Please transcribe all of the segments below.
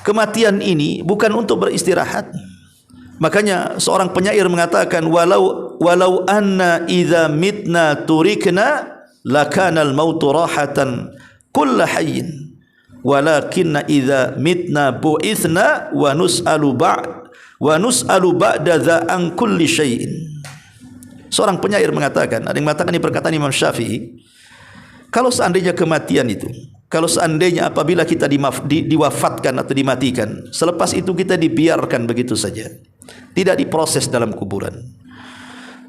kematian ini bukan untuk beristirahat. Makanya seorang penyair mengatakan, walau anna idza mitna turikna lakana al-mautu rahatan kull hayyin walakinna idza mitna bu'ithna wa nus'alu ba'da dza an kulli syai'in. Seorang penyair mengatakan, ada yang mengatakan ini perkataan Imam Syafi'i, kalau seandainya kematian itu, kalau seandainya apabila kita diwafatkan atau dimatikan, selepas itu kita dibiarkan begitu saja, tidak diproses dalam kuburan,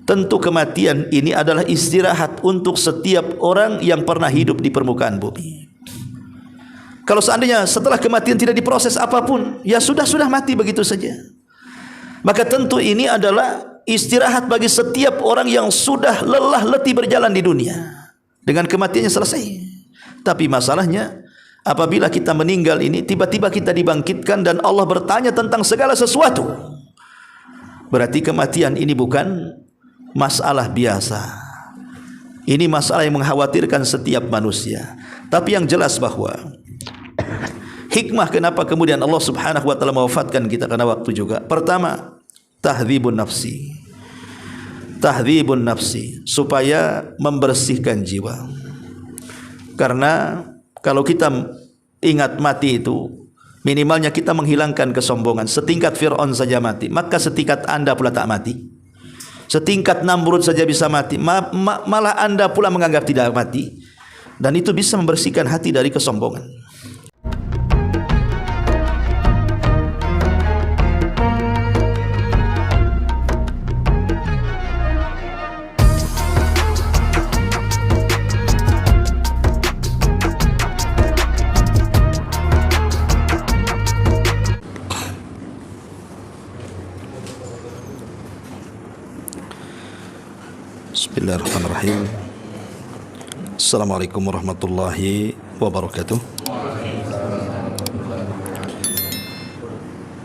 tentu kematian ini adalah istirahat untuk setiap orang yang pernah hidup di permukaan bumi. Kalau seandainya setelah kematian tidak diproses apapun, ya sudah mati begitu saja, maka tentu ini adalah istirahat bagi setiap orang yang sudah lelah letih berjalan di dunia. Dengan kematiannya selesai. Tapi masalahnya, apabila kita meninggal ini, tiba-tiba kita dibangkitkan dan Allah bertanya tentang segala sesuatu. Berarti kematian ini bukan masalah biasa. Ini masalah yang mengkhawatirkan setiap manusia. Tapi yang jelas bahwa hikmah kenapa kemudian Allah Subhanahu wa taala mewafatkan kita karena waktu juga. Pertama, tahdzibun nafsi, supaya membersihkan jiwa. Karena kalau kita ingat mati itu, minimalnya kita menghilangkan kesombongan. Setingkat Fir'aun saja mati, maka setingkat Anda pula tak mati. Setingkat Namrud saja bisa mati, malah Anda pula menganggap tidak mati. Dan itu bisa membersihkan hati dari kesombongan. Bismillahirrahmanirrahim. Assalamualaikum warahmatullahi wabarakatuh.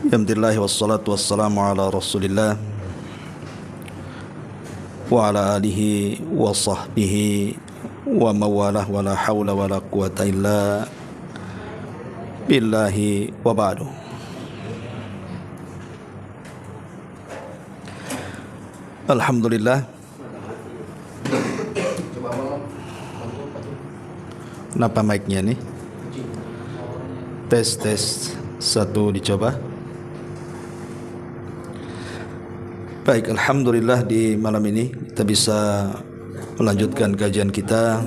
Alhamdulillah wassalatu wassalamu ala Rasulillah wa ala alihi wa sahbihi wa mawalah wa la hawla wa la quwata illa billahi wa ba'du. Alhamdulillah. Kenapa mic-nya nih? Tes satu dicoba. Baik, alhamdulillah di malam ini kita bisa melanjutkan kajian kita,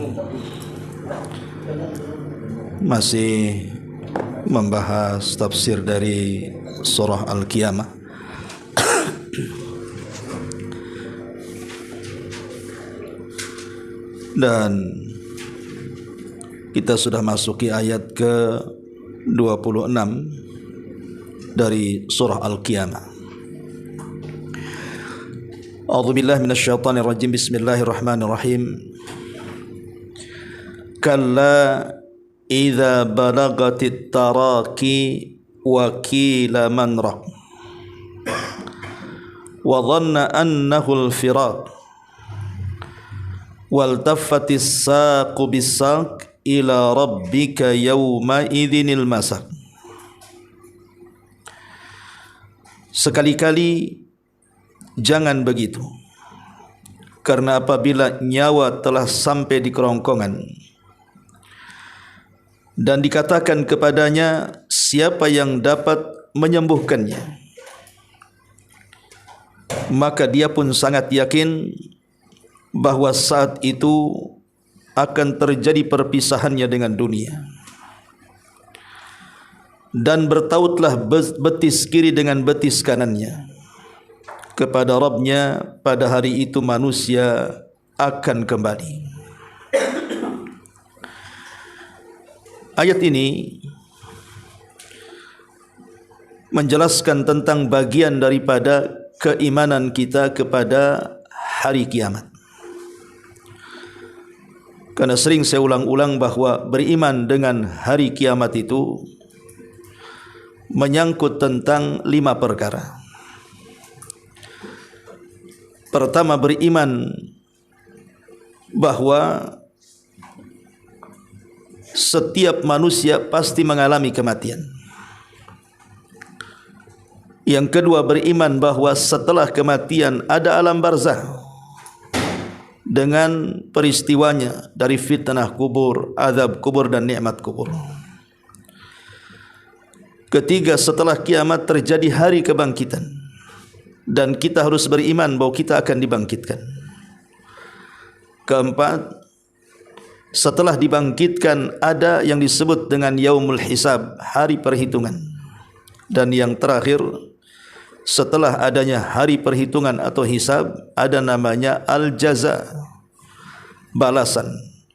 masih membahas tafsir dari surah Al-Qiyamah. Dan kita sudah masuki ayat ke-26 dari surah Al-Qiyamah. A'udzubillahi minasyaitonir rajim. Bismillahirrahmanirrahim. Kalla idza balagatit taraqi wa qila man raq wa dhanna annahu al-firaq wal taffatis saqu bis-saq ila rabbika yawma idzinil masaq. Sekali-kali jangan begitu, karena apabila nyawa telah sampai di kerongkongan dan dikatakan kepadanya siapa yang dapat menyembuhkannya, maka dia pun sangat yakin bahwa saat itu akan terjadi perpisahannya dengan dunia. Dan bertautlah betis kiri dengan betis kanannya kepada Rabbnya. Pada hari itu manusia akan kembali. Ayat ini menjelaskan tentang bagian daripada keimanan kita kepada hari kiamat. Karena sering saya ulang-ulang bahwa beriman dengan hari kiamat itu menyangkut tentang 5 perkara. Pertama, beriman bahwa setiap manusia pasti mengalami kematian. Yang kedua, beriman bahawa setelah kematian ada alam barzakh dengan peristiwanya dari fitnah kubur, azab kubur dan nikmat kubur. Ketiga, setelah kiamat terjadi hari kebangkitan dan kita harus beriman bahawa kita akan dibangkitkan. Keempat, setelah dibangkitkan ada yang disebut dengan yaumul hisab, hari perhitungan. Dan yang terakhir, setelah adanya hari perhitungan atau hisab, ada namanya al-jaza, balasan.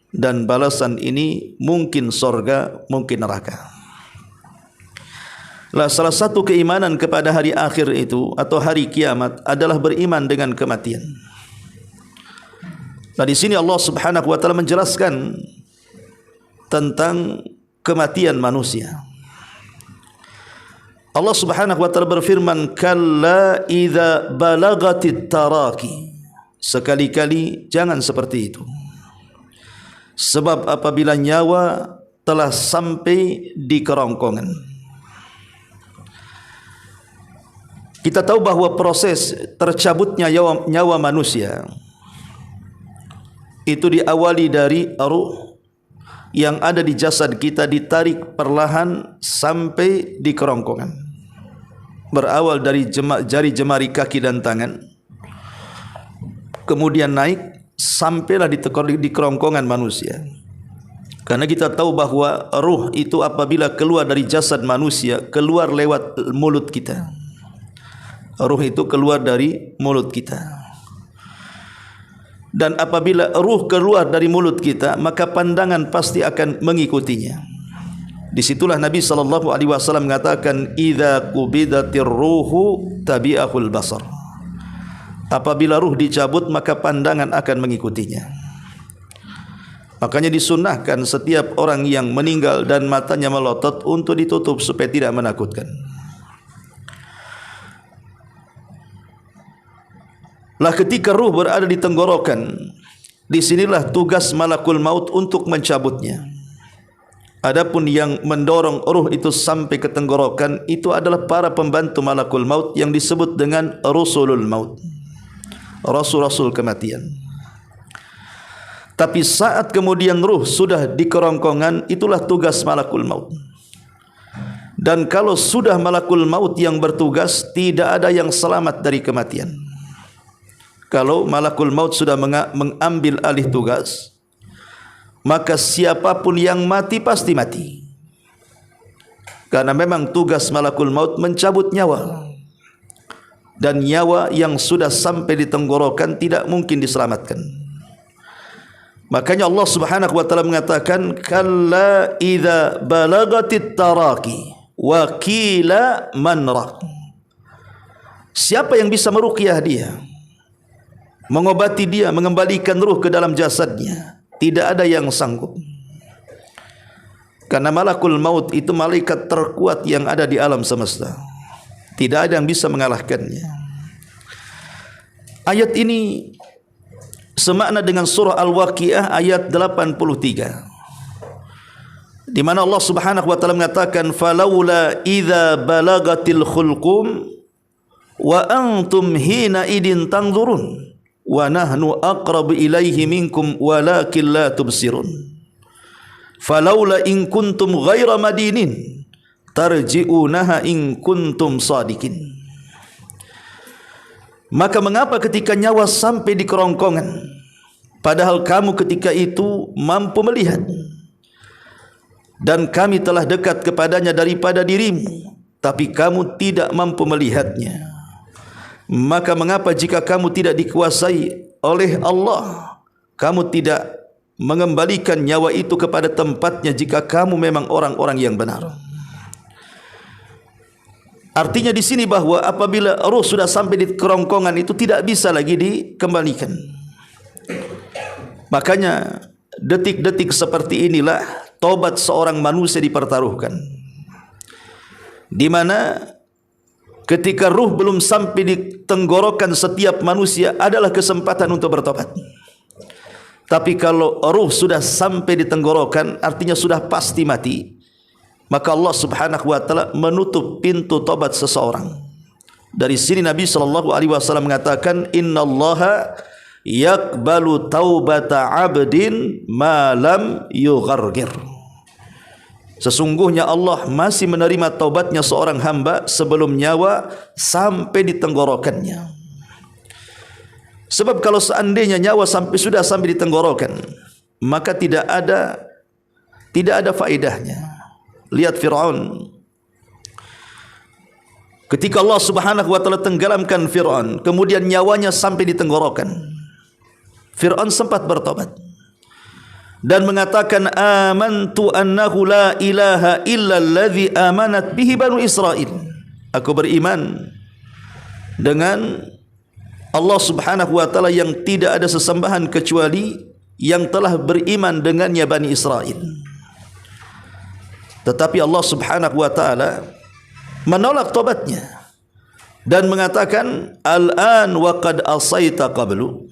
Dan balasan ini mungkin sorga, mungkin neraka. Lah, salah satu keimanan kepada hari akhir itu atau hari kiamat adalah beriman dengan kematian. Nah, di sini Allah Subhanahu wa taala menjelaskan tentang kematian manusia. Allah Subhanahu wa taala berfirman, "Kalla idza balagatit taraqi." Sekali-kali jangan seperti itu. Sebab apabila nyawa telah sampai di kerongkongan. Kita tahu bahawa proses tercabutnya nyawa manusia itu diawali dari ruh yang ada di jasad kita ditarik perlahan sampai di kerongkongan. Berawal dari jari jemari kaki dan tangan, kemudian naik sampailah di kerongkongan manusia. Karena kita tahu bahawa ruh itu apabila keluar dari jasad manusia, keluar lewat mulut kita. Ruh itu keluar dari mulut kita. Dan apabila ruh keluar dari mulut kita, maka pandangan pasti akan mengikutinya. Disitulah Nabi SAW mengatakan, "Idza qubidatir ruhu tabi'ahul basar." Apabila ruh dicabut, maka pandangan akan mengikutinya. Makanya disunnahkan setiap orang yang meninggal dan matanya melotot untuk ditutup supaya tidak menakutkan. Lah, ketika ruh berada di tenggorokan, disinilah tugas malakul maut untuk mencabutnya. Adapun yang mendorong ruh itu sampai ke tenggorokan itu adalah para pembantu malakul maut yang disebut dengan rusulul maut, rasul-rasul kematian. Tapi saat kemudian ruh sudah di kerongkongan, itulah tugas malakul maut. Dan kalau sudah malakul maut yang bertugas, tidak ada yang selamat dari kematian. Kalau malakul maut sudah mengambil alih tugas, maka siapapun yang mati pasti mati. Karena memang tugas malakul maut mencabut nyawa. Dan nyawa yang sudah sampai di tenggorokan tidak mungkin diselamatkan. Makanya Allah Subhanahu wa taala mengatakan, "Kalla idza balagatit taraqi wa qila man raq." Siapa yang bisa meruqyah dia, mengobati dia, mengembalikan ruh ke dalam jasadnya? Tidak ada yang sanggup. Karena malakul maut itu malaikat terkuat yang ada di alam semesta. Tidak ada yang bisa mengalahkannya. Ayat ini semakna dengan surah Al-Waqiah ayat 83, di mana Allah Subhanahu wa taala mengatakan, "Falaula idza balagatil khulqum wa antum hina idin tanzurun wa nahnu aqrabu ilaihi minkum walakin la tubsirun falaula in kuntum ghaira madinin tarji'unaha in kuntum sadikin." Maka mengapa ketika nyawa sampai di kerongkongan, padahal kamu ketika itu mampu melihat dan kami telah dekat kepadanya daripada dirimu, tapi kamu tidak mampu melihatnya? Maka mengapa jika kamu tidak dikuasai oleh Allah, kamu tidak mengembalikan nyawa itu kepada tempatnya jika kamu memang orang-orang yang benar? Artinya di sini bahwa apabila ruh sudah sampai di kerongkongan itu tidak bisa lagi dikembalikan. Makanya detik-detik seperti inilah tobat seorang manusia dipertaruhkan. Di mana ketika ruh belum sampai di tenggorokan setiap manusia adalah kesempatan untuk bertobat. Tapi kalau ruh sudah sampai di tenggorokan, artinya sudah pasti mati, maka Allah Subhanahu wa taala menutup pintu tobat seseorang. Dari sini Nabi SAW mengatakan, innallaha yaqbalu taubata abdin ma lam yughargir. Sesungguhnya Allah masih menerima taubatnya seorang hamba sebelum nyawa sampai di tenggorokannya. Sebab kalau seandainya nyawa sudah sampai di tenggorokan, maka tidak ada faedahnya. Lihat Fir'aun. Ketika Allah Subhanahu wa taala tenggelamkan Fir'aun, kemudian nyawanya sampai di tenggorokan, Fir'aun sempat bertobat dan mengatakan, amantu annahu la ilaha illa allazi amanat bihi banu Israel. Aku beriman dengan Allah Subhanahu wa taala yang tidak ada sesembahan kecuali yang telah beriman dengannya Bani Israel. Tetapi Allah Subhanahu wa taala menolak tobatnya dan mengatakan, al-an wa qad asaita qablu.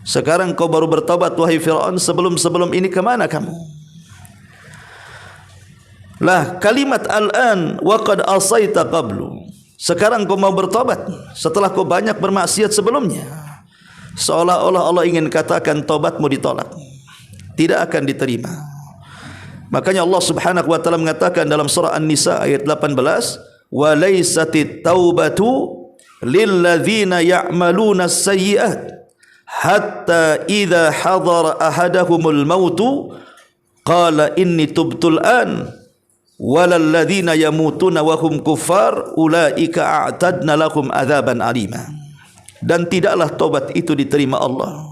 Sekarang kau baru bertobat wahai Fir'aun, sebelum ini kemana kamu? Lah, kalimat al-an wa qad asaita qablu, sekarang kau mau bertobat setelah kau banyak bermaksiat sebelumnya. Seolah-olah Allah ingin katakan tobatmu ditolak, tidak akan diterima. Makanya Allah Subhanahu wa taala mengatakan dalam surah An-Nisa ayat 18, wa laysatit taubatu lilladzina ya'maluna as-sayyi'at hatta idza hadara ahadahumul mautu qala inni tubtul an walal ladzina yamutuna wa hum kuffar ulaika a'tadna lahum adzaban alima. Dan tidaklah taubat itu diterima Allah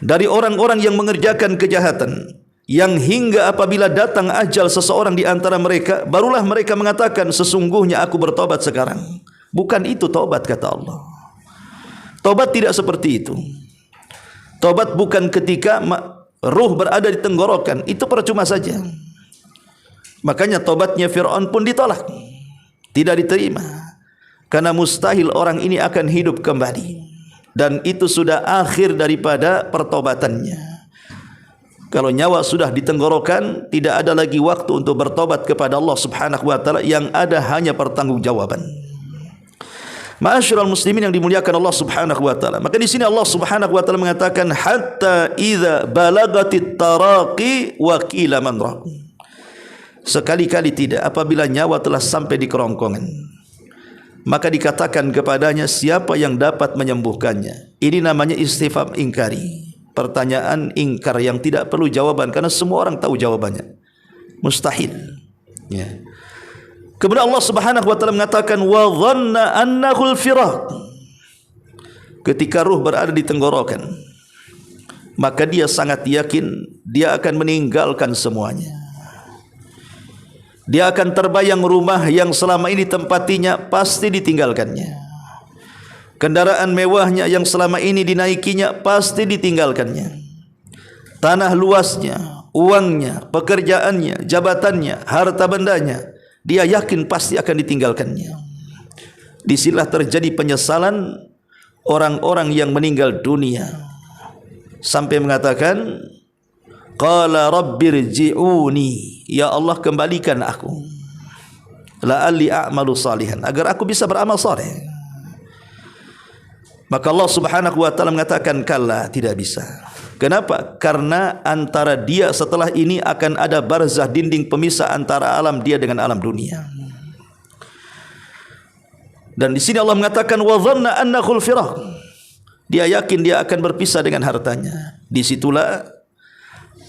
dari orang-orang yang mengerjakan kejahatan, yang hingga apabila datang ajal seseorang di antara mereka, barulah mereka mengatakan, sesungguhnya aku bertobat sekarang. Bukan itu taubat, kata Allah. Taubat tidak seperti itu. Taubat bukan ketika ruh berada di tenggorokan, itu percuma saja. Makanya taubatnya Fir'aun pun ditolak, tidak diterima, karena mustahil orang ini akan hidup kembali, dan itu sudah akhir daripada pertobatannya. Kalau nyawa sudah di tenggorokan, tidak ada lagi waktu untuk bertobat kepada Allah Subhanahu wa taala, yang ada hanya pertanggungjawaban. Ma'asyiral muslimin yang dimuliakan Allah Subhanahu wa taala. Maka di sini Allah Subhanahu wa taala mengatakan, hatta idza balagatit taraqi wa qila man ra. Sekali-kali tidak, apabila nyawa telah sampai di kerongkongan, maka dikatakan kepadanya, siapa yang dapat menyembuhkannya? Ini namanya istifham ingkari. Pertanyaan ingkar yang tidak perlu jawaban, karena semua orang tahu jawabannya. Mustahil. Ya. Kemudian Allah Subhanahu wa taala mengatakan, wa dhanna annahu al-firaq. Ketika ruh berada di tenggorokan, maka dia sangat yakin dia akan meninggalkan semuanya. Dia akan terbayang rumah yang selama ini tempatinya pasti ditinggalkannya. Kendaraan mewahnya yang selama ini dinaikinya pasti ditinggalkannya. Tanah luasnya, uangnya, pekerjaannya, jabatannya, harta bendanya, dia yakin pasti akan ditinggalkannya. Disinilah terjadi penyesalan orang-orang yang meninggal dunia, sampai mengatakan, qala rabbirji'uni, ya Allah kembalikan aku, la'alli a'malu salihan, agar aku bisa beramal saleh. Maka Allah Subhanahu wa taala mengatakan, kalla, tidak bisa. Kenapa? Karena antara dia setelah ini akan ada barzah, dinding pemisah antara alam dia dengan alam dunia. Dan di sini Allah mengatakan, wa dhanna annahu al-firaq. Dia yakin dia akan berpisah dengan hartanya. Disitulah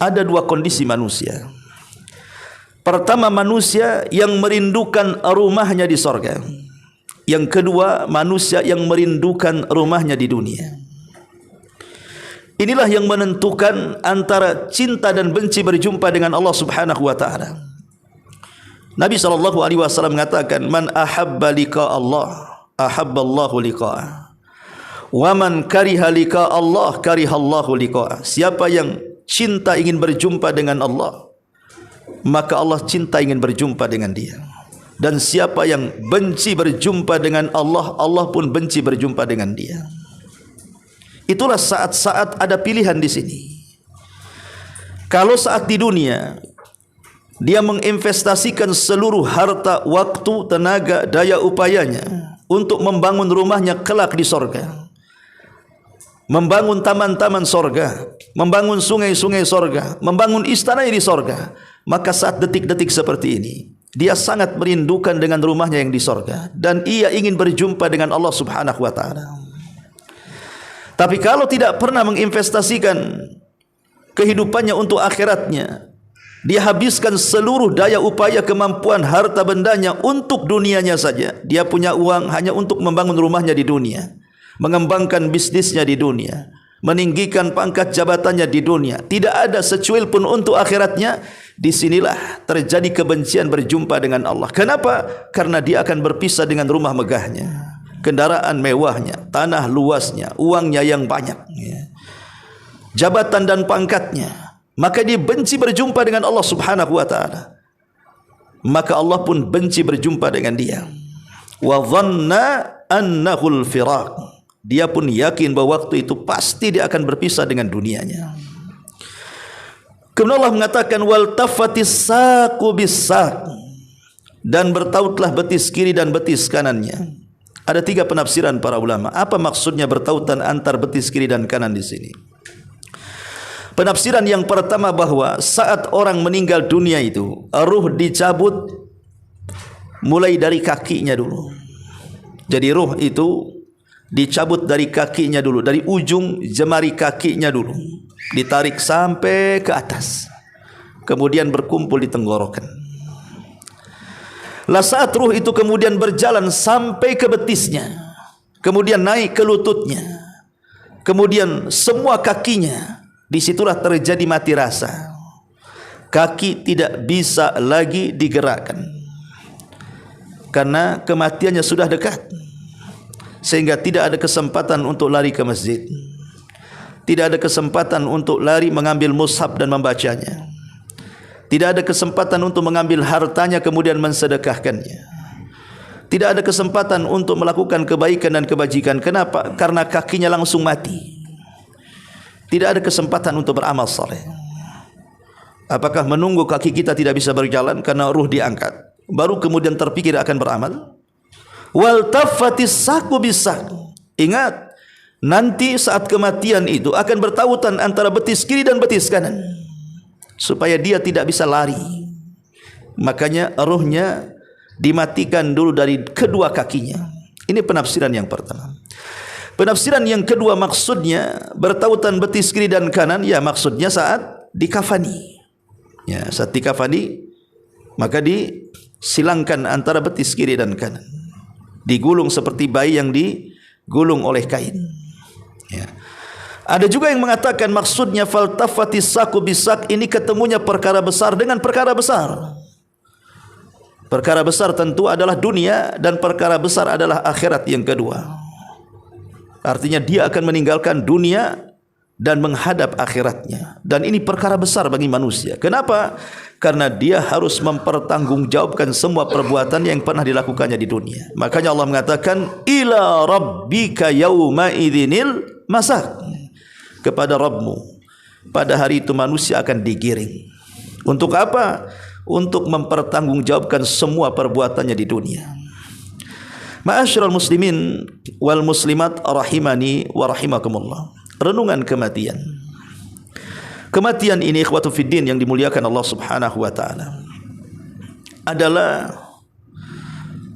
ada dua kondisi manusia. Pertama, manusia yang merindukan rumahnya di sorga. Yang kedua, manusia yang merindukan rumahnya di dunia. Inilah yang menentukan antara cinta dan benci berjumpa dengan Allah Subhanahu wa taala. Nabi SAW mengatakan, man ahabba liqa Allah, ahabba Allahu liqa'ah. Wa man kariha liqa Allah, kariha Allahu liqa'ah. Siapa yang cinta ingin berjumpa dengan Allah, maka Allah cinta ingin berjumpa dengan dia. Dan siapa yang benci berjumpa dengan Allah, Allah pun benci berjumpa dengan dia. Itulah saat-saat ada pilihan di sini. Kalau saat di dunia dia menginvestasikan seluruh harta, waktu, tenaga, daya upayanya untuk membangun rumahnya kelak di sorga, membangun taman-taman sorga, membangun sungai-sungai sorga, membangun istananya di sorga, maka saat detik-detik seperti ini dia sangat merindukan dengan rumahnya yang di sorga dan ia ingin berjumpa dengan Allah Subhanahu wa taala. Tapi kalau tidak pernah menginvestasikan kehidupannya untuk akhiratnya, dia habiskan seluruh daya upaya, kemampuan, harta bendanya untuk dunianya saja. Dia punya uang hanya untuk membangun rumahnya di dunia, mengembangkan bisnisnya di dunia, meninggikan pangkat jabatannya di dunia, tidak ada secuil pun untuk akhiratnya. Disinilah terjadi kebencian berjumpa dengan Allah. Kenapa? Karena dia akan berpisah dengan rumah megahnya, kendaraan mewahnya, tanah luasnya, uangnya yang banyak, jabatan dan pangkatnya. Maka dia benci berjumpa dengan Allah Subhanahu wa taala. Maka Allah pun benci berjumpa dengan dia. Wa dhanna annahul firaq. Dia pun yakin bahwa waktu itu pasti dia akan berpisah dengan dunianya. Kemudian Allah mengatakan wal tafatis saqu bis-saq, dan bertautlah betis kiri dan betis kanannya. Ada 3 penafsiran para ulama. Apa maksudnya bertautan antar betis kiri dan kanan di sini? Penafsiran yang pertama bahwa saat orang meninggal dunia itu, ruh dicabut mulai dari kakinya dulu. Jadi ruh itu dicabut dari kakinya dulu, dari ujung jemari kakinya dulu, ditarik sampai ke atas, kemudian berkumpul di tenggorokan. Lah saat ruh itu kemudian berjalan sampai ke betisnya, kemudian naik ke lututnya, kemudian semua kakinya, disitulah terjadi mati rasa. Kaki tidak bisa lagi digerakkan karena kematiannya sudah dekat, sehingga tidak ada kesempatan untuk lari ke masjid, tidak ada kesempatan untuk lari mengambil mushaf dan membacanya, tidak ada kesempatan untuk mengambil hartanya kemudian mensedekahkannya, tidak ada kesempatan untuk melakukan kebaikan dan kebajikan. Kenapa? Karena kakinya langsung mati. Tidak ada kesempatan untuk beramal saleh. Apakah menunggu kaki kita tidak bisa berjalan karena ruh diangkat, baru kemudian terpikir akan beramal? Wal tafatis saqu bis-saq. Ingat, nanti saat kematian itu akan bertautan antara betis kiri dan betis kanan, supaya dia tidak bisa lari. Makanya ruhnya dimatikan dulu dari kedua kakinya. Ini penafsiran yang pertama. Penafsiran yang kedua, maksudnya bertautan betis kiri dan kanan, ya maksudnya saat dikafani. Ya, saat dikafani maka disilangkan antara betis kiri dan kanan, digulung seperti bayi yang digulung oleh kain. Ya. Ada juga yang mengatakan maksudnya faltafatis saqu bis-saq, ini ketemunya perkara besar dengan perkara besar. Perkara besar tentu adalah dunia dan perkara besar adalah akhirat yang kedua. Artinya dia akan meninggalkan dunia dan menghadap akhiratnya. Dan ini perkara besar bagi manusia. Kenapa? Karena dia harus mempertanggungjawabkan semua perbuatan yang pernah dilakukannya di dunia. Makanya Allah mengatakan ila rabbika yauma idzinil masaq. Kepada Rabbmu pada hari itu manusia akan digiring. Untuk apa? Untuk mempertanggungjawabkan semua perbuatannya di dunia. Ma'asyiral muslimin wal muslimat rahimani wa rahimakumullah. Renungan kematian. Kematian ini ikhwatu fiddin yang dimuliakan Allah Subhanahu wa taala adalah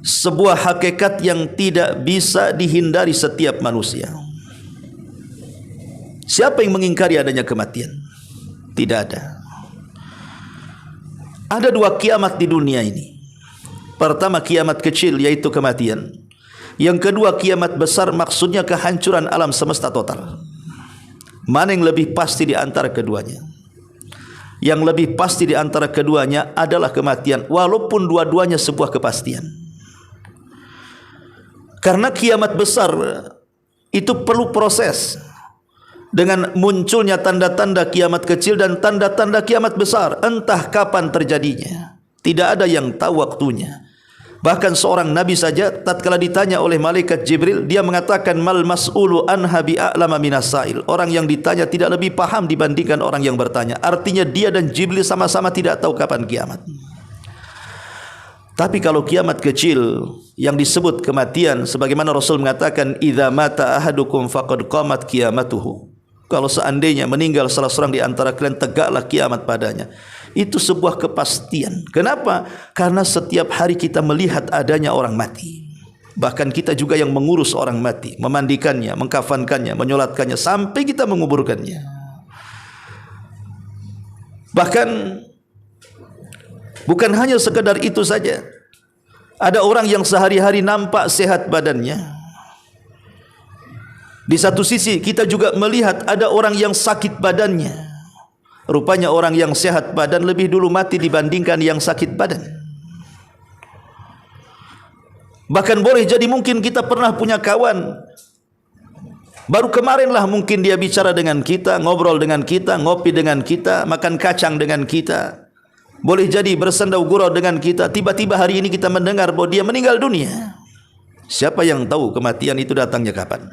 sebuah hakikat yang tidak bisa dihindari setiap manusia. Siapa yang mengingkari adanya kematian? Tidak ada. Ada 2 kiamat di dunia ini. Pertama kiamat kecil, yaitu kematian. Yang kedua kiamat besar, maksudnya kehancuran alam semesta total. Mana yang lebih pasti di antara keduanya? Yang lebih pasti di antara keduanya adalah kematian, walaupun dua-duanya sebuah kepastian. Karena kiamat besar itu perlu proses, dengan munculnya tanda-tanda kiamat kecil dan tanda-tanda kiamat besar, entah kapan terjadinya. Tidak ada yang tahu waktunya. Bahkan seorang nabi saja tatkala ditanya oleh malaikat Jibril, dia mengatakan mal mas'ulu anha bi'a'lama minas sa'il. Orang yang ditanya tidak lebih paham dibandingkan orang yang bertanya. Artinya dia dan Jibril sama-sama tidak tahu kapan kiamat. Tapi kalau kiamat kecil yang disebut kematian, sebagaimana Rasul mengatakan, idza mata ahadukum faqad qamat qiyamatuhu. Kalau seandainya meninggal salah seorang di antara kalian, tegaklah kiamat padanya. Itu sebuah kepastian. Kenapa? Karena setiap hari kita melihat adanya orang mati. Bahkan kita juga yang mengurus orang mati, memandikannya, mengkafankannya, menyolatkannya, sampai kita menguburkannya. Bahkan bukan hanya sekadar itu saja. Ada orang yang sehari-hari nampak sehat badannya. Di satu sisi kita juga melihat ada orang yang sakit badannya. Rupanya orang yang sehat badan lebih dulu mati dibandingkan yang sakit badan. Bahkan boleh jadi mungkin kita pernah punya kawan, baru kemarinlah mungkin dia bicara dengan kita, ngobrol dengan kita, ngopi dengan kita, makan kacang dengan kita. Boleh jadi bersendau gurau dengan kita. Tiba-tiba hari ini kita mendengar bahwa dia meninggal dunia. Siapa yang tahu kematian itu datangnya kapan?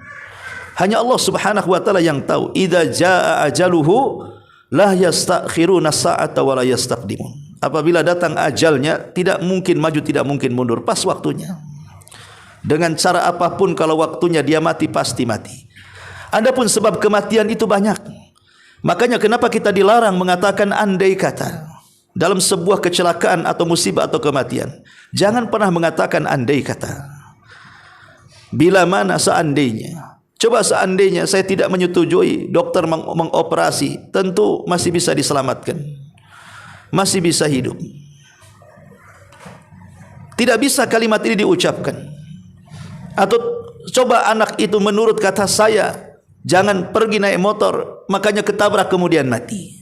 Hanya Allah Subhanahu wa taala yang tahu. Idza jaa ajaluhu la yastakhiruna sa'ata wa la yastaqdimun. Apabila datang ajalnya, tidak mungkin maju, tidak mungkin mundur, pas waktunya. Dengan cara apapun kalau waktunya dia mati, pasti mati. Adapun sebab kematian itu banyak. Makanya kenapa kita dilarang mengatakan andai kata dalam sebuah kecelakaan atau musibah atau kematian. Jangan pernah mengatakan andai kata. Bila mana seandainya. Coba seandainya saya tidak menyetujui dokter mengoperasi, tentu masih bisa diselamatkan. Masih bisa hidup. Tidak bisa kalimat ini diucapkan. Atau coba anak itu menurut kata saya, jangan pergi naik motor, makanya ketabrak kemudian mati.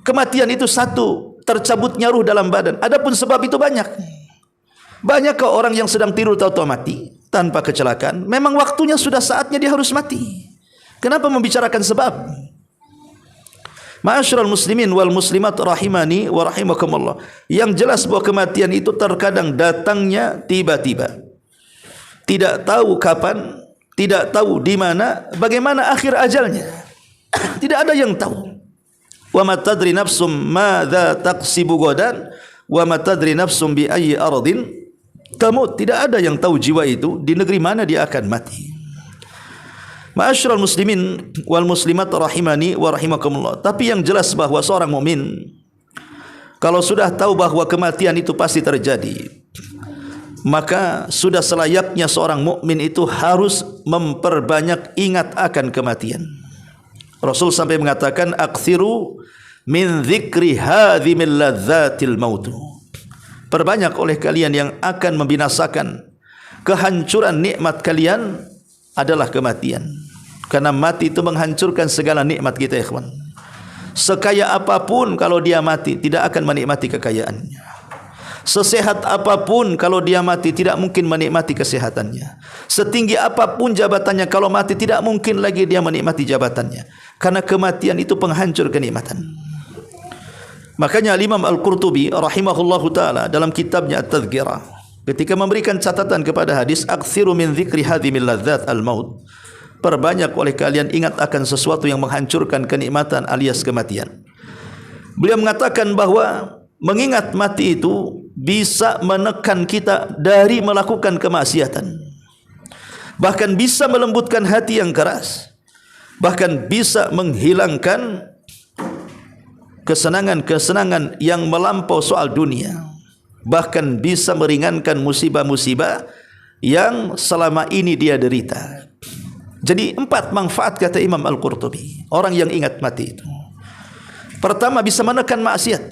Kematian itu satu, tercabutnya ruh dalam badan. Adapun sebab itu banyak. Banyakkah orang yang sedang tidur tahu-tahu mati tanpa kecelakaan? Memang waktunya sudah saatnya dia harus mati. Kenapa membicarakan sebab? Ma'asyiral muslimin wal muslimat rahimani wa rahimakumullah. Yang jelas bahwa kematian itu terkadang datangnya tiba-tiba. Tidak tahu kapan, tidak tahu di mana, bagaimana akhir ajalnya. Tidak ada yang tahu. Wa ma tadri nafsum madza taqsibu ghadan wa ma tadri nafsum bi ayyi ardin tamut. Tidak ada yang tahu jiwa itu di negeri mana dia akan mati. Ma'asyiral muslimin wal muslimat rahimani wa rahimakumullah. Tapi yang jelas bahwa seorang mukmin kalau sudah tahu bahwa kematian itu pasti terjadi, maka sudah selayaknya seorang mukmin itu harus memperbanyak ingat akan kematian. Rasul sampai mengatakan, "Aktsiru min dzikri hadzimil ladzatil maut." Perbanyak oleh kalian yang akan membinasakan kehancuran nikmat kalian adalah kematian. Karena mati itu menghancurkan segala nikmat kita, ikhwan. Sekaya apapun kalau dia mati tidak akan menikmati kekayaannya. Sesehat apapun kalau dia mati tidak mungkin menikmati kesehatannya. Setinggi apapun jabatannya kalau mati tidak mungkin lagi dia menikmati jabatannya. Karena kematian itu penghancur kenikmatan. Makanya Imam Al-Qurtubi rahimahullahu taala dalam kitabnya At-Tadhkirah ketika memberikan catatan kepada hadis aktsiru min dzikri hadzimil ladzat al-maut. Perbanyak oleh kalian ingat akan sesuatu yang menghancurkan kenikmatan alias kematian. Beliau mengatakan bahwa mengingat mati itu bisa menekan kita dari melakukan kemaksiatan. Bahkan bisa melembutkan hati yang keras. Bahkan bisa menghilangkan kesenangan-kesenangan yang melampau soal dunia. Bahkan bisa meringankan musibah-musibah yang selama ini dia derita. Jadi 4 manfaat kata Imam Al-Qurtubi orang yang ingat mati itu. Pertama, bisa menekan maksiat.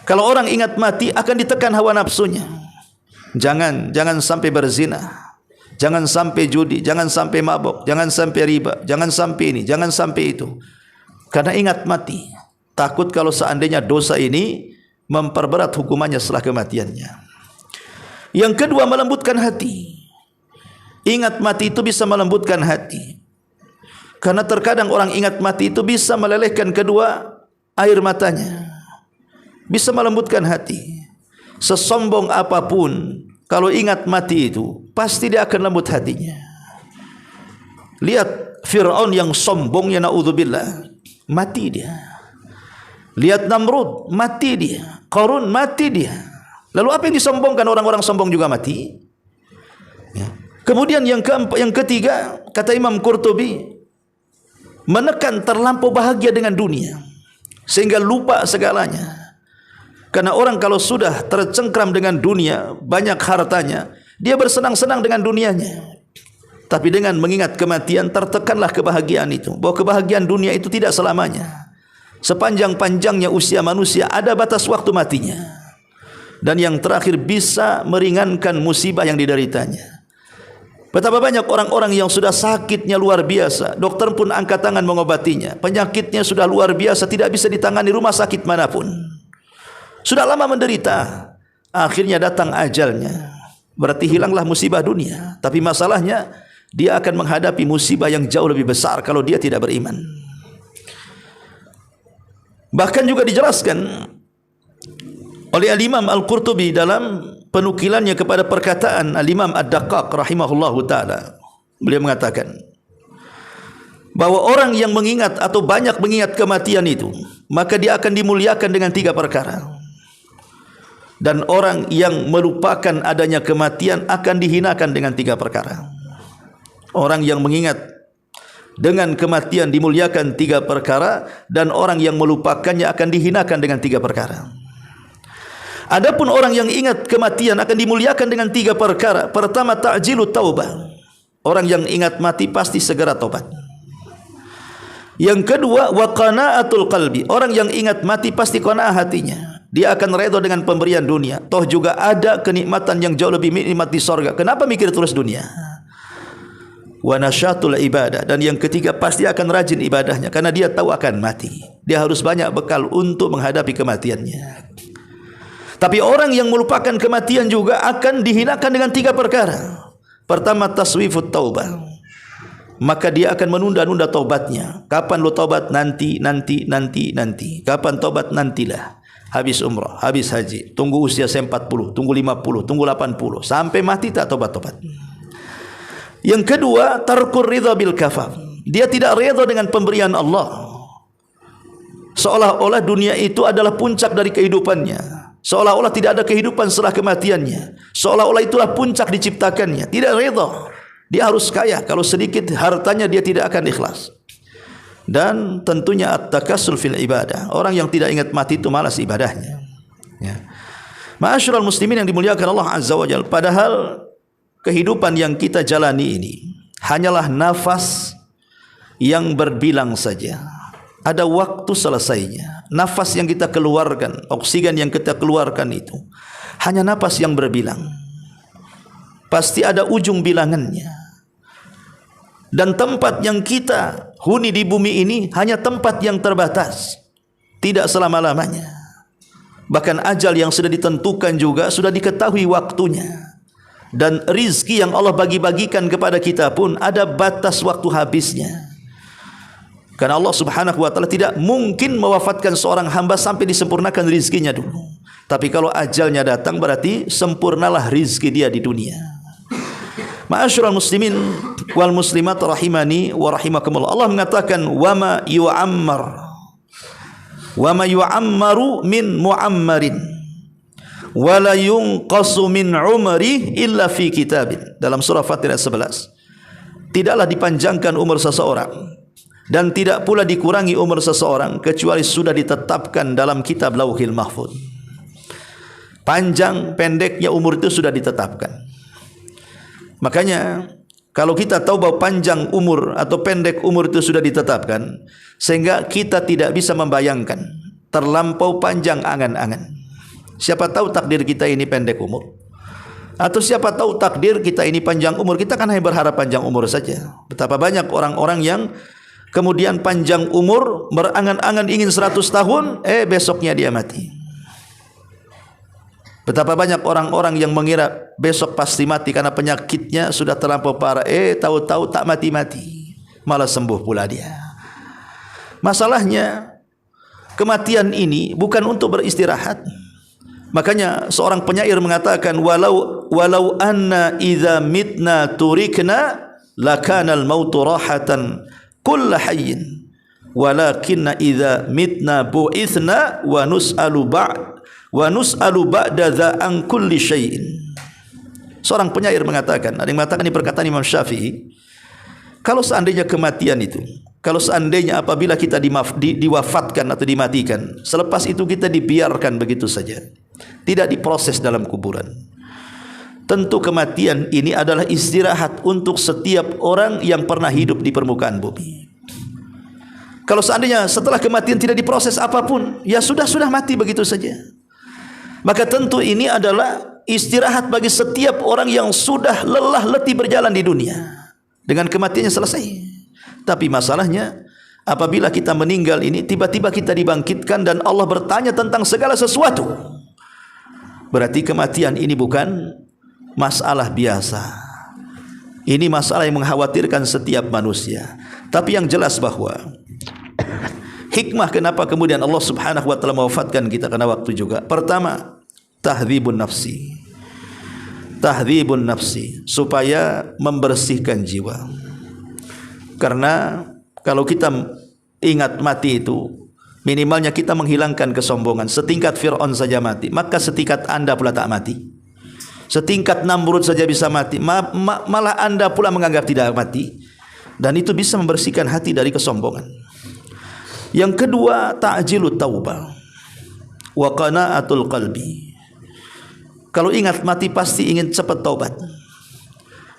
Kalau orang ingat mati akan ditekan hawa nafsunya. Jangan sampai berzina, jangan sampai judi, jangan sampai mabuk, jangan sampai riba, jangan sampai ini, jangan sampai itu. Karena ingat mati, takut kalau seandainya dosa ini memperberat hukumannya setelah kematiannya. Yang kedua, melembutkan hati. Ingat mati itu bisa melembutkan hati. Karena terkadang orang ingat mati itu bisa melelehkan kedua air matanya. Bisa melembutkan hati. Sesombong apapun, kalau ingat mati itu, pasti dia akan lembut hatinya. Lihat Fir'aun yang sombongnya, na'udzubillah, mati dia. Lihat Namrud, mati dia. Qarun, mati dia. Lalu apa yang disombongkan? Orang-orang sombong juga mati. Ya. Kemudian yang ketiga, kata Imam Qurtubi, menekan terlampau bahagia dengan dunia sehingga lupa segalanya. Karena orang kalau sudah tercengkram dengan dunia, banyak hartanya, dia bersenang-senang dengan dunianya. Tapi dengan mengingat kematian, tertekanlah kebahagiaan itu. Bahwa kebahagiaan dunia itu tidak selamanya. Sepanjang-panjangnya usia manusia, ada batas waktu matinya. Dan yang terakhir, bisa meringankan musibah yang dideritanya. Betapa banyak orang-orang yang sudah sakitnya luar biasa, dokter pun angkat tangan mengobatinya. Penyakitnya sudah luar biasa, tidak bisa ditangani rumah sakit manapun. Sudah lama menderita, akhirnya datang ajalnya. Berarti hilanglah musibah dunia. Tapi masalahnya, dia akan menghadapi musibah yang jauh lebih besar kalau dia tidak beriman. Bahkan juga dijelaskan oleh Al-Imam Al-Qurtubi dalam penukilannya kepada perkataan Al-Imam Ad-Daqqaq rahimahullahu ta'ala. Beliau mengatakan bahwa orang yang mengingat atau banyak mengingat kematian itu, maka dia akan dimuliakan dengan 3 perkara. Dan orang yang melupakan adanya kematian akan dihinakan dengan 3 perkara. Orang yang mengingat dengan kematian dimuliakan 3 perkara, dan orang yang melupakannya akan dihinakan dengan 3 perkara. Adapun orang yang ingat kematian akan dimuliakan dengan 3 perkara. Pertama, ta'jilut taubah. Orang yang ingat mati pasti segera tobat. Yang kedua, wa qana'atul qalbi. Orang yang ingat mati pasti qanaah hatinya. Dia akan redha dengan pemberian dunia. Toh juga ada kenikmatan yang jauh lebih nikmat di sorga. Kenapa mikir terus dunia? Wa nasyatul ibadah. Dan yang ketiga, pasti akan rajin ibadahnya, karena dia tahu akan mati. Dia harus banyak bekal untuk menghadapi kematiannya. Tapi orang yang melupakan kematian juga akan dihinakan dengan 3 perkara. Pertama, taswifut taubah. Maka dia akan menunda-nunda taubatnya. Kapan lu taubat? Nanti. Kapan taubat? Nantilah. Habis umrah, habis haji, tunggu usia saya 40, tunggu 50, tunggu 80, sampai mati tak tobat-tobat. Yang kedua, tarkur ridha bil kafaf. Dia tidak redha dengan pemberian Allah. Seolah-olah dunia itu adalah puncak dari kehidupannya. Seolah-olah tidak ada kehidupan setelah kematiannya. Seolah-olah itulah puncak diciptakannya. Tidak redha. Dia harus kaya. Kalau sedikit hartanya dia tidak akan ikhlas. Dan tentunya at-takassul fil ibadah. Orang yang tidak ingat mati itu malas ibadahnya. Ya. Ma'asyiral muslimin yang dimuliakan Allah Azza wa Jalla, padahal kehidupan yang kita jalani ini hanyalah nafas yang berbilang saja. Ada waktu selesainya. Nafas yang kita keluarkan, oksigen yang kita keluarkan itu hanya nafas yang berbilang. Pasti ada ujung bilangannya. Dan tempat yang kita huni di bumi ini hanya tempat yang terbatas, tidak selama-lamanya. Bahkan ajal yang sudah ditentukan juga sudah diketahui waktunya. Dan rizki yang Allah bagi-bagikan kepada kita pun ada batas waktu habisnya. Karena Allah subhanahu wa ta'ala tidak mungkin mewafatkan seorang hamba sampai disempurnakan rizkinya dulu. Tapi kalau ajalnya datang, berarti sempurnalah rizki dia di dunia. Ma'asyiral muslimin wal muslimat rahimani wa rahimakumullah. Allah mengatakan wa ma yu'ammaru min mu'ammarin wa la yunqasu min umri illa fi kitabin. Dalam surah Fatir ayat 11. Tidaklah dipanjangkan umur seseorang dan tidak pula dikurangi umur seseorang kecuali sudah ditetapkan dalam kitab Lauhil Mahfuz. Panjang pendeknya umur itu sudah ditetapkan. Makanya kalau kita tahu bahwa panjang umur atau pendek umur itu sudah ditetapkan, sehingga kita tidak bisa membayangkan terlampau panjang angan-angan. Siapa tahu takdir kita ini pendek umur, atau siapa tahu takdir kita ini panjang umur. Kita kan hanya berharap panjang umur saja. Betapa banyak orang-orang yang kemudian panjang umur, berangan-angan ingin 100 tahun, besoknya dia mati. Betapa banyak orang-orang yang mengira besok pasti mati karena penyakitnya sudah terlampau parah. Tahu-tahu tak mati-mati, malah sembuh pula dia. Masalahnya kematian ini bukan untuk beristirahat. Makanya seorang penyair mengatakan walau anna idza mitna turikna lakanal mautu rahatan kull hayyin walakinna idza mitna bu'itsna wa nus'alu ba'da dza an kulli syai'in. Seorang penyair mengatakan, ada yang mengatakan ini perkataan Imam Syafi'i, kalau seandainya kematian itu, kalau seandainya apabila kita diwafatkan atau dimatikan, selepas itu kita dibiarkan begitu saja, tidak diproses dalam kuburan, tentu kematian ini adalah istirahat untuk setiap orang yang pernah hidup di permukaan bumi. Kalau seandainya setelah kematian tidak diproses apapun, ya sudah mati begitu saja, maka tentu ini adalah istirahat bagi setiap orang yang sudah lelah letih berjalan di dunia. Dengan kematiannya selesai. Tapi masalahnya, apabila kita meninggal ini, tiba-tiba kita dibangkitkan dan Allah bertanya tentang segala sesuatu. Berarti kematian ini bukan masalah biasa. Ini masalah yang mengkhawatirkan setiap manusia. Tapi yang jelas bahwa hikmah kenapa kemudian Allah Subhanahu wa taala mewafatkan kita karena waktu juga. Pertama, tahdzibun nafsi. Tahdzibun nafsi, supaya membersihkan jiwa. Karena kalau kita ingat mati itu, minimalnya kita menghilangkan kesombongan. Setingkat Fir'aun saja mati, maka setingkat Anda pula tak mati. Setingkat Namrud saja bisa mati, malah Anda pula menganggap tidak mati. Dan itu bisa membersihkan hati dari kesombongan. Yang kedua, ta'jilut taubah wa qana'atul qalbi. Kalau ingat mati pasti ingin cepat taubat.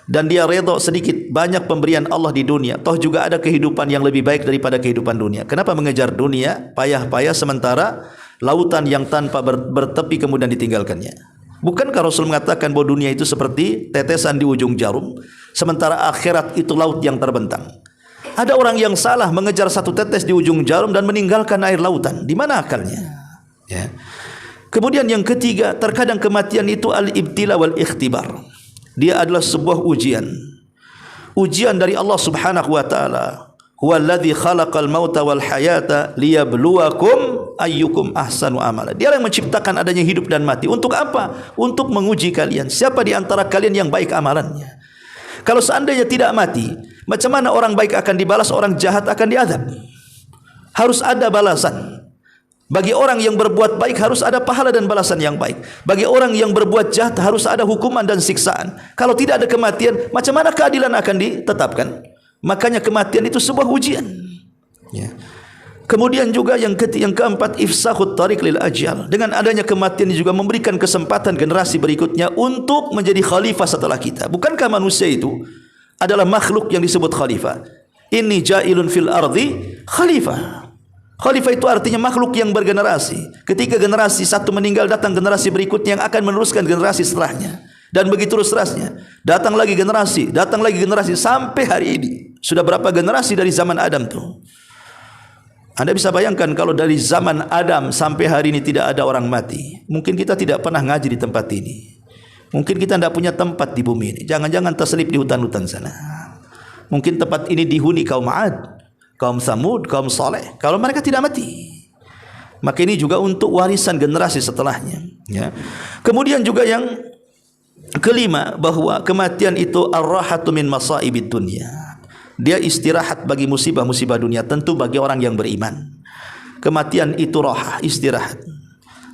Dan dia redha sedikit banyak pemberian Allah di dunia. Toh juga ada kehidupan yang lebih baik daripada kehidupan dunia. Kenapa mengejar dunia payah-payah sementara lautan yang tanpa bertepi kemudian ditinggalkannya? Bukankah Rasul mengatakan bahwa dunia itu seperti tetesan di ujung jarum, sementara akhirat itu laut yang terbentang? Ada orang yang salah mengejar satu tetes di ujung jarum dan meninggalkan air lautan. Di mana akalnya? Ya. Kemudian yang ketiga, terkadang kematian itu al-ibtila wal ikhtibar. Dia adalah sebuah ujian. Ujian dari Allah Subhanahu wa taala. Huwallazi khalaqal mauta wal hayata liyabluwakum ayyukum ahsanu amala. Dia yang menciptakan adanya hidup dan mati. Untuk apa? Untuk menguji kalian. Siapa di antara kalian yang baik amalannya? Kalau seandainya tidak mati, macam mana orang baik akan dibalas, orang jahat akan diazab? Harus ada balasan. Bagi orang yang berbuat baik harus ada pahala dan balasan yang baik. Bagi orang yang berbuat jahat harus ada hukuman dan siksaan. Kalau tidak ada kematian, macam mana keadilan akan ditetapkan? Makanya kematian itu sebuah ujian. Ya. Kemudian juga yang keempat, ifsahut tariq lil ajal. Dengan adanya kematian ini juga memberikan kesempatan generasi berikutnya untuk menjadi khalifah setelah kita. Bukankah manusia itu adalah makhluk yang disebut khalifah? Inni ja'ilun fil ardi khalifah. Khalifah itu artinya makhluk yang bergenerasi. Ketika generasi satu meninggal, datang generasi berikutnya yang akan meneruskan generasi setelahnya. Dan begitu seterusnya. Datang lagi generasi sampai hari ini. Sudah berapa generasi dari zaman Adam tuh? Anda bisa bayangkan kalau dari zaman Adam sampai hari ini tidak ada orang mati. Mungkin kita tidak pernah ngaji di tempat ini. Mungkin kita tidak punya tempat di bumi ini. Jangan-jangan terselip di hutan-hutan sana. Mungkin tempat ini dihuni kaum Ad, kaum Samud, kaum Saleh. Kalau mereka tidak mati, maka ini juga untuk warisan generasi setelahnya. Ya. Kemudian juga yang kelima, bahwa kematian itu ar-rahatu min masaibid dunya. Dia istirahat bagi musibah-musibah dunia. Tentu bagi orang yang beriman, kematian itu rahah, istirahat.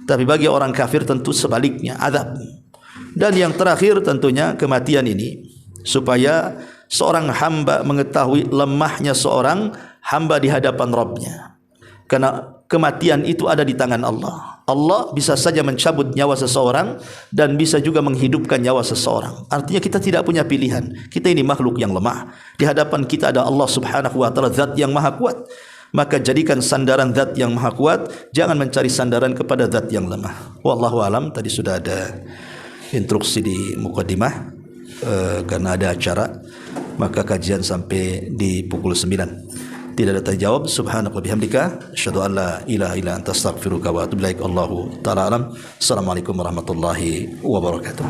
Tapi bagi orang kafir tentu sebaliknya, azab. Dan yang terakhir tentunya kematian ini supaya seorang hamba mengetahui lemahnya seorang hamba di hadapan Rabbnya. Karena kematian itu ada di tangan Allah. Allah bisa saja mencabut nyawa seseorang dan bisa juga menghidupkan nyawa seseorang. Artinya kita tidak punya pilihan. Kita ini makhluk yang lemah. Di hadapan kita ada Allah Subhanahu wa taala, zat yang maha kuat. Maka jadikan sandaran zat yang maha kuat, jangan mencari sandaran kepada zat yang lemah. Wallahu alam. Tadi sudah ada instruksi di mukaddimah, karena ada acara, maka kajian sampai di pukul 9. Tidak ada terjawab. Subhanaka bihamdika asyhadu an la ilaha illa anta astaghfiruka wa atubu ilaik. Allahu taala alam. Assalamualaikum warahmatullahi wabarakatuh.